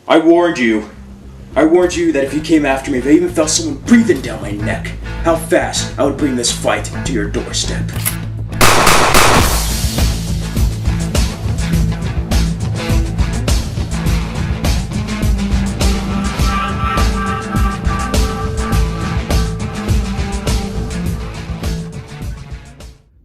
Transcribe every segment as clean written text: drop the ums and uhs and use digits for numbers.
I warned you. I warned you that if you came after me, if I even felt someone breathing down my neck, how fast I would bring this fight to your doorstep.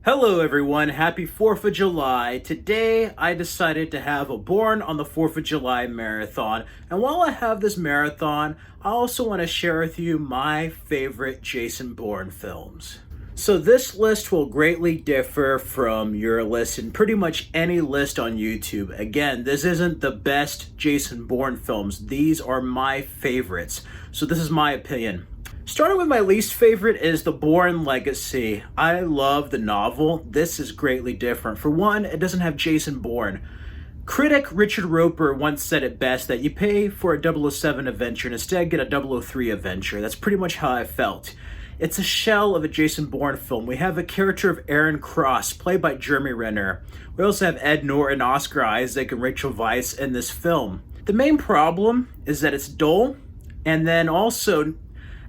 Hello everyone, happy 4th of July. Today I decided to have a Bourne on the 4th of July marathon. And while I have this marathon, I also want to share with you my favorite Jason Bourne films. So this list will greatly differ from your list and pretty much any list on YouTube. Again, this isn't the best Jason Bourne films. These are my favorites. So this is my opinion. Starting with my least favorite is the Bourne Legacy. I love the novel. This is greatly different. For one, it doesn't have Jason Bourne. Critic Richard Roeper once said it best that you pay for a 007 adventure and instead get a 003 adventure. That's pretty much how I felt. It's a shell of a Jason Bourne film. We have a character of Aaron Cross, played by Jeremy Renner. We also have Ed Norton, Oscar Isaac, and Rachel Weisz in this film. The main problem is that it's dull, and then also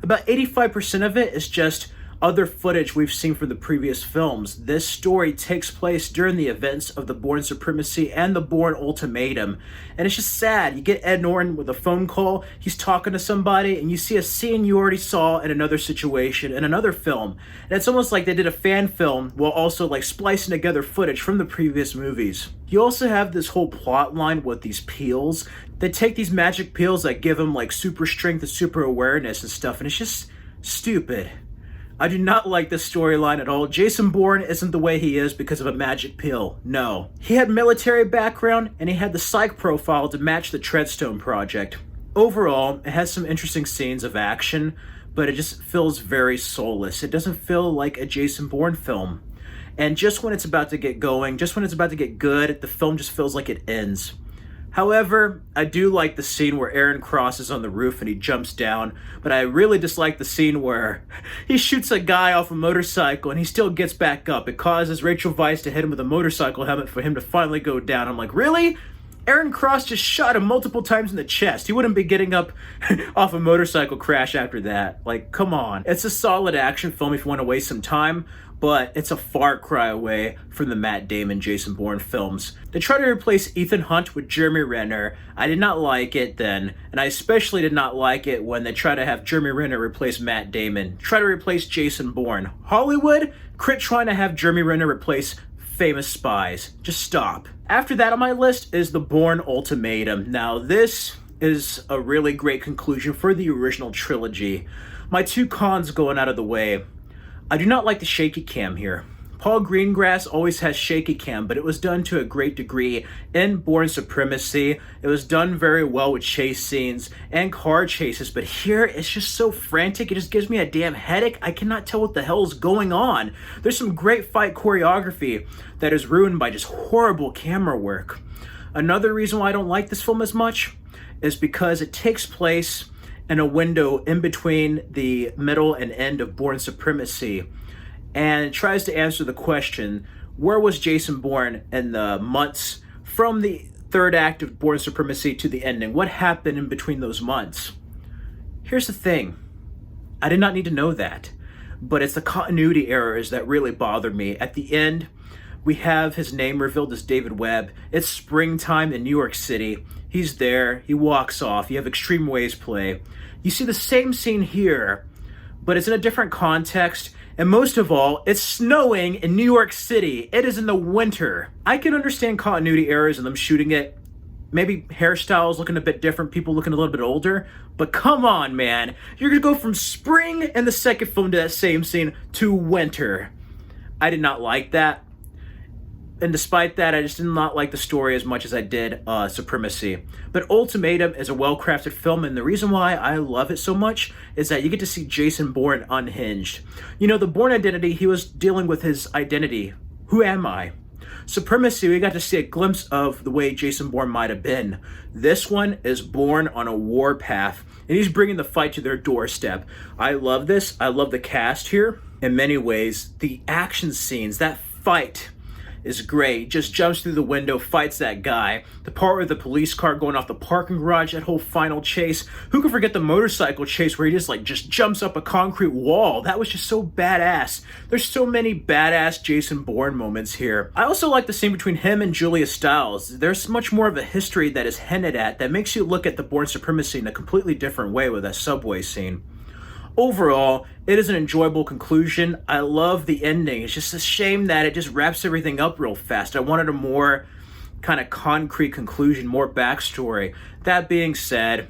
about 85% of it is just other footage we've seen from the previous films. This story takes place during the events of the Bourne Supremacy and the Bourne Ultimatum. And it's just sad. You get Ed Norton with a phone call, he's talking to somebody, and you see a scene you already saw in another situation, in another film. And it's almost like they did a fan film while also like splicing together footage from the previous movies. You also have this whole plot line with these peels. They take these magic peels that give them like super strength and super awareness and stuff, and it's just stupid. I do not like this storyline at all. Jason Bourne isn't the way he is because of a magic pill. No. He had military background and he had the psych profile to match the Treadstone Project. Overall, it has some interesting scenes of action, but it just feels very soulless. It doesn't feel like a Jason Bourne film. And just when it's about to get going, just when it's about to get good, the film just feels like it ends. However, I do like the scene where Aaron Cross is on the roof and he jumps down, but I really dislike the scene where he shoots a guy off a motorcycle and he still gets back up. It causes Rachel Weisz to hit him with a motorcycle helmet for him to finally go down. I'm like, really? Aaron Cross just shot him multiple times in the chest. He wouldn't be getting up off a motorcycle crash after that. Like, come on. It's a solid action film if you want to waste some time, but it's a far cry away from the Matt Damon Jason Bourne films. They try to replace Ethan Hunt with Jeremy Renner. I did not like it then, and I especially did not like it when they try to have Jeremy Renner replace Matt Damon. Try to replace Jason Bourne. Hollywood, quit trying to have Jeremy Renner replace famous spies. Just stop. After that on my list is the Bourne Ultimatum. Now this is a really great conclusion for the original trilogy. My two cons going out of the way. I do not like the shaky cam here. Paul Greengrass always has shaky cam, but it was done to a great degree in Bourne Supremacy. It was done very well with chase scenes and car chases, but here it's just so frantic, it just gives me a damn headache. I cannot tell what the hell is going on. There's some great fight choreography that is ruined by just horrible camera work. Another reason why I don't like this film as much is because it takes place in a window in between the middle and end of Bourne Supremacy, and it tries to answer the question, where was Jason Bourne in the months from the third act of Bourne Supremacy to the ending? What happened in between those months? Here's the thing, I did not need to know that, but it's the continuity errors that really bother me. At the end, we have his name revealed as David Webb. It's springtime in New York City. He's there, he walks off, you have Extreme Waves play. You see the same scene here, but it's in a different context, and most of all, it's snowing in New York City. It is in the winter. I can understand continuity errors and them shooting it, maybe hairstyles looking a bit different, people looking a little bit older, but come on, man. You're gonna go from spring in the second film to that same scene to winter. I did not like that. And despite that, I just did not like the story as much as I did Supremacy. But Ultimatum is a well-crafted film, and the reason why I love it so much is that you get to see Jason Bourne unhinged. You know, the Bourne Identity, he was dealing with his identity. Who am I? Supremacy, we got to see a glimpse of the way Jason Bourne might have been. This one is Bourne on a warpath, and he's bringing the fight to their doorstep. I love this. I love the cast here. In many ways, the action scenes, that fight, is great. Just jumps through the window, fights that guy. The part with the police car going off the parking garage, that whole final chase. Who can forget the motorcycle chase where he just jumps up a concrete wall? That was just so badass. There's so many badass Jason Bourne moments here. I also like the scene between him and Julia Stiles. There's much more of a history that is hinted at that makes you look at the Bourne Supremacy in a completely different way with that subway scene. Overall, it is an enjoyable conclusion. I love the ending. It's just a shame that it just wraps everything up real fast. I wanted a more kind of concrete conclusion, more backstory. That being said,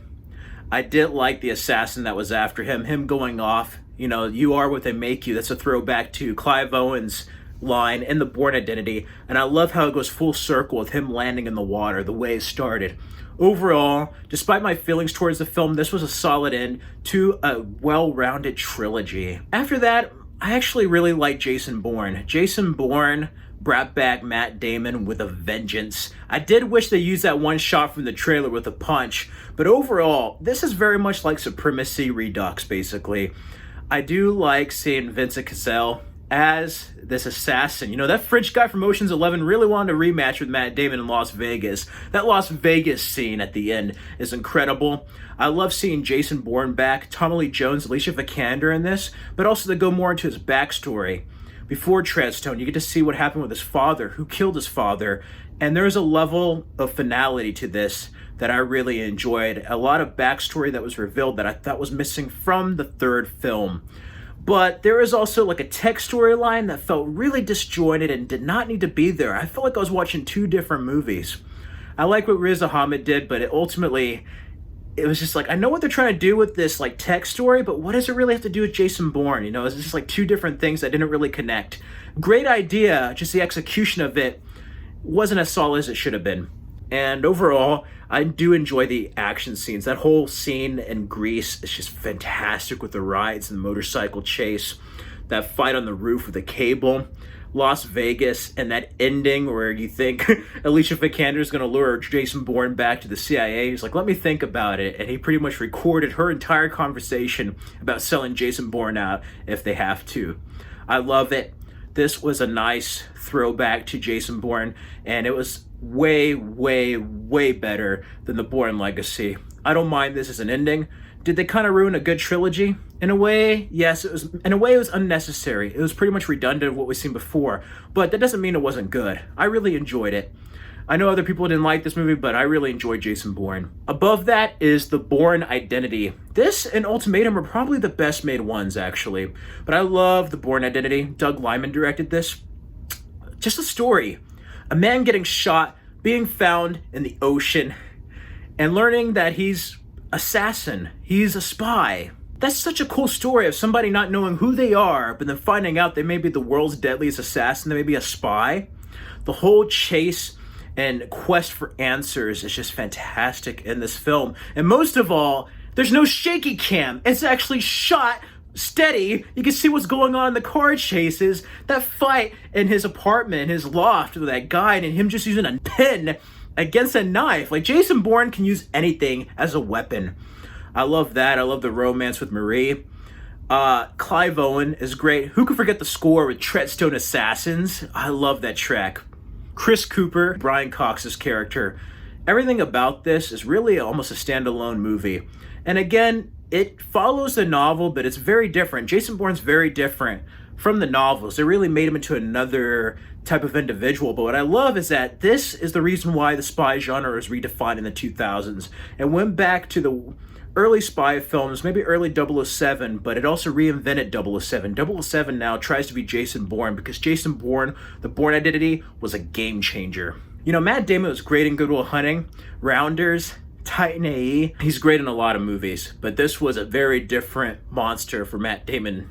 I did like the assassin that was after him going off. You know, you are what they make you. That's a throwback to Clive Owen's line in the Bourne Identity. And I love how it goes full circle with him landing in the water, the way it started. Overall, despite my feelings towards the film, this was a solid end to a well-rounded trilogy. After that, I actually really like Jason Bourne. Jason Bourne brought back Matt Damon with a vengeance. I did wish they used that one shot from the trailer with a punch, but overall, this is very much like Supremacy Redux, basically. I do like seeing Vincent Cassel as this assassin. You know, that French guy from Ocean's 11 really wanted a rematch with Matt Damon in Las Vegas. That Las Vegas scene at the end is incredible. I love seeing Jason Bourne back, Tommy Lee Jones, Alicia Vikander in this, but also to go more into his backstory. Before Treadstone, you get to see what happened with his father, who killed his father, and there's a level of finality to this that I really enjoyed. A lot of backstory that was revealed that I thought was missing from the third film. But there is also like a tech storyline that felt really disjointed and did not need to be there. I felt like I was watching two different movies. I like what Riz Ahmed did, but it was just like, I know what they're trying to do with this like tech story, but what does it really have to do with Jason Bourne? You know, it's just like two different things that didn't really connect. Great idea, just the execution of it wasn't as solid as it should have been. And overall, I do enjoy the action scenes. That whole scene in Greece is just fantastic with the rides and the motorcycle chase. That fight on the roof with the cable. Las Vegas and that ending where you think Alicia Vikander is going to lure Jason Bourne back to the CIA. He's like, let me think about it. And he pretty much recorded her entire conversation about selling Jason Bourne out if they have to. I love it. This was a nice throwback to Jason Bourne, and it was way, way, way better than the Bourne Legacy. I don't mind this as an ending. Did they kind of ruin a good trilogy? In a way, yes. In a way, it was unnecessary. It was pretty much redundant of what we've seen before, but that doesn't mean it wasn't good. I really enjoyed it. I know other people didn't like this movie, but I really enjoyed Jason Bourne. Above that is the Bourne Identity. This and Ultimatum are probably the best made ones, actually. But I love the Bourne Identity. Doug Liman directed this. Just a story. A man getting shot, being found in the ocean, and learning that he's assassin. He's a spy. That's such a cool story of somebody not knowing who they are, but then finding out they may be the world's deadliest assassin, they may be a spy. The whole chase and quest for answers is just fantastic in this film. And most of all, there's no shaky cam. It's actually shot steady. You can see what's going on in the car chases. That fight in his apartment, his loft with that guy, and him just using a pen against a knife. Like, Jason Bourne can use anything as a weapon. I love that. I love the romance with Marie. Clive Owen is great. Who could forget the score with Treadstone Assassins? I love that track. Chris Cooper, Brian Cox's character. Everything about this is really almost a standalone movie. And again, it follows the novel, but it's very different. Jason Bourne's very different from the novels. They really made him into another type of individual. But what I love is that this is the reason why the spy genre was redefined in the 2000s and went back to the early spy films, maybe early 007, but it also reinvented 007. 007 now tries to be Jason Bourne because Jason Bourne, the Bourne Identity, was a game changer. You know, Matt Damon was great in Good Will Hunting, Rounders, Titan AE. He's great in a lot of movies, but this was a very different monster for Matt Damon,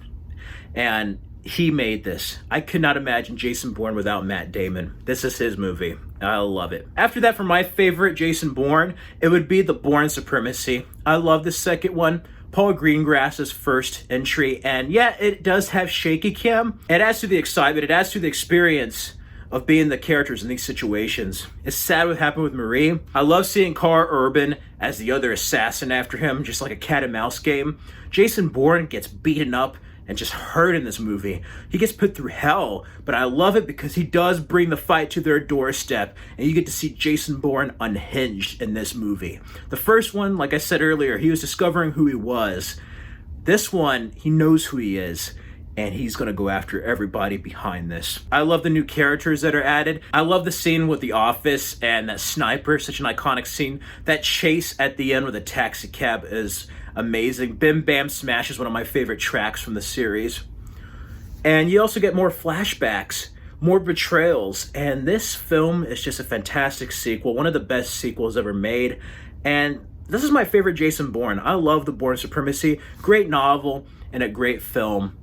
and he made this. I could not imagine Jason Bourne without Matt Damon. This is his movie. I love it. After that, for my favorite Jason Bourne, it would be the Bourne Supremacy. I love the second one. Paul Greengrass's first entry, and yeah, it does have shaky cam. It adds to the excitement. It adds to the experience of being the characters in these situations. It's sad what happened with Marie. I love seeing Carl Urban as the other assassin after him, just like a cat and mouse game. Jason Bourne gets beaten up and just hurt in this movie. He gets put through hell, but I love it because he does bring the fight to their doorstep, and you get to see Jason Bourne unhinged in this movie. The first one, like I said earlier, he was discovering who he was. This one, he knows who he is, and he's gonna go after everybody behind this. I love the new characters that are added. I love the scene with the office and that sniper, such an iconic scene. That chase at the end with the taxi cab is amazing. Bim Bam Smash is one of my favorite tracks from the series. And you also get more flashbacks, more betrayals, and this film is just a fantastic sequel, one of the best sequels ever made. And this is my favorite Jason Bourne. I love the Bourne Supremacy. Great novel and a great film.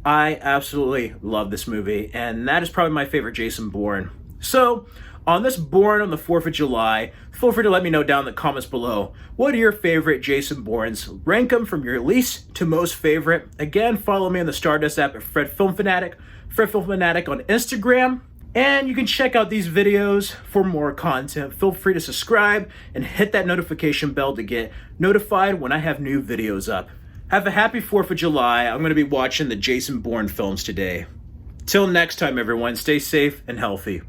I absolutely love this movie, and that is probably my favorite Jason Bourne. So, on this Bourne on the 4th of July, feel free to let me know down in the comments below. What are your favorite Jason Bournes? Rank them from your least to most favorite. Again, follow me on the Stardust app at Fred Film Fanatic on Instagram. And you can check out these videos for more content. Feel free to subscribe and hit that notification bell to get notified when I have new videos up. Have a happy 4th of July. I'm going to be watching the Jason Bourne films today. Till next time, everyone, stay safe and healthy.